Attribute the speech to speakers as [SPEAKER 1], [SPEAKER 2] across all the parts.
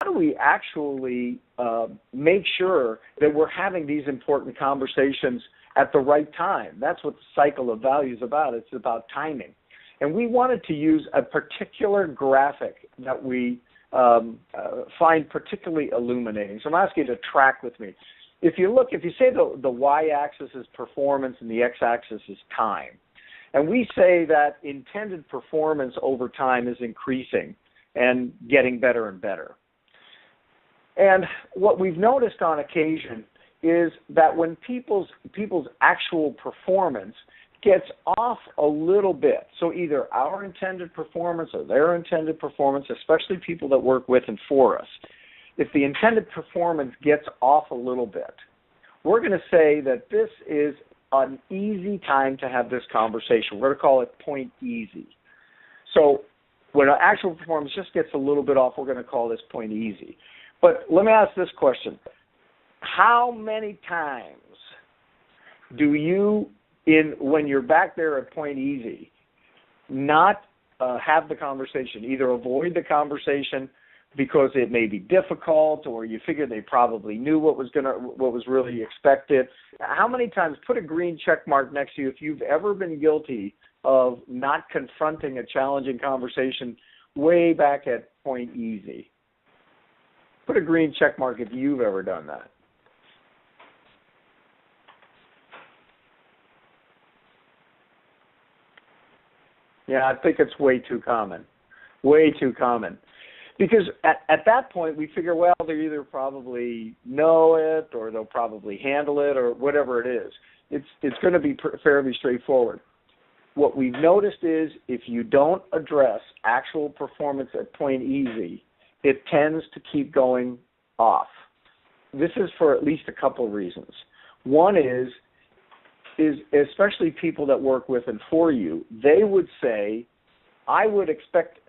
[SPEAKER 1] do we actually make sure that we're having these important conversations at the right time? That's what the cycle of value is about. It's about timing. And we wanted to use a particular graphic that we find particularly illuminating. So I'm asking you to track with me. If you say the y-axis is performance and the x-axis is time, and we say that intended performance over time is increasing and getting better and better. And what we've noticed on occasion is that when people's actual performance gets off a little bit, so either our intended performance or their intended performance, especially people that work with and for us, if the intended performance gets off a little bit, we're going to say that this is an easy time to have this conversation. We're going to call it point easy. So when our actual performance just gets a little bit off, we're going to call this point easy. But let me ask this question. How many times do you, when you're back there at point easy, not have the conversation, either avoid the conversation because it may be difficult, or you figure they probably knew what was really expected? How many times, put a green check mark next to you if you've ever been guilty of not confronting a challenging conversation way back at point easy? Put a green check mark if you've ever done that. Yeah, I think it's way too common. Way too common. Because at that point, we figure, well, they either probably know it or they'll probably handle it or whatever it is. It's going to be fairly straightforward. What we've noticed is if you don't address actual performance at point easy, it tends to keep going off. This is for at least a couple of reasons. One is especially people that work with and for you, they would say, I would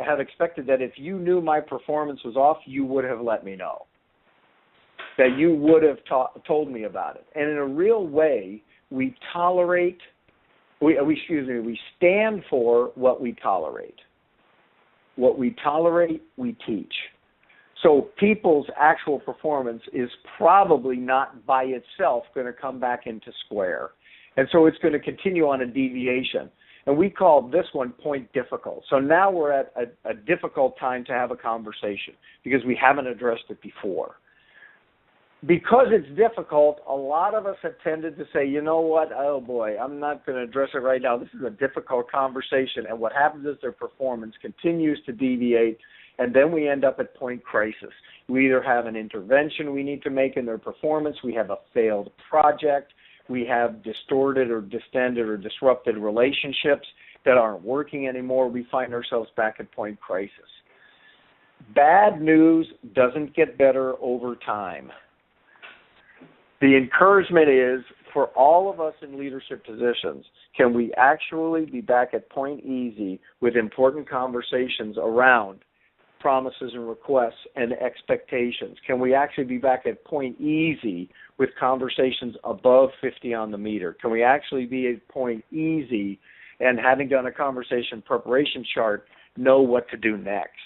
[SPEAKER 1] have expected that if you knew my performance was off, you would have let me know, that you would have told me about it. And in a real way, we stand for what we tolerate. What we tolerate, we teach. So people's actual performance is probably not by itself going to come back into square. And so it's going to continue on a deviation. And we call this one point difficult. So now we're at a difficult time to have a conversation because we haven't addressed it before. Because it's difficult, a lot of us have tended to say, you know what, oh boy, I'm not going to address it right now. This is a difficult conversation. And what happens is their performance continues to deviate, and then we end up at point crisis. We either have an intervention we need to make in their performance, we have a failed project, we have distorted or distended or disrupted relationships that aren't working anymore. We find ourselves back at point crisis. Bad news doesn't get better over time. The encouragement is, for all of us in leadership positions, can we actually be back at point easy with important conversations around promises and requests and expectations? Can we actually be back at point easy with conversations above 50 on the meter? Can we actually be at point easy and, having done a conversation preparation chart, know what to do next?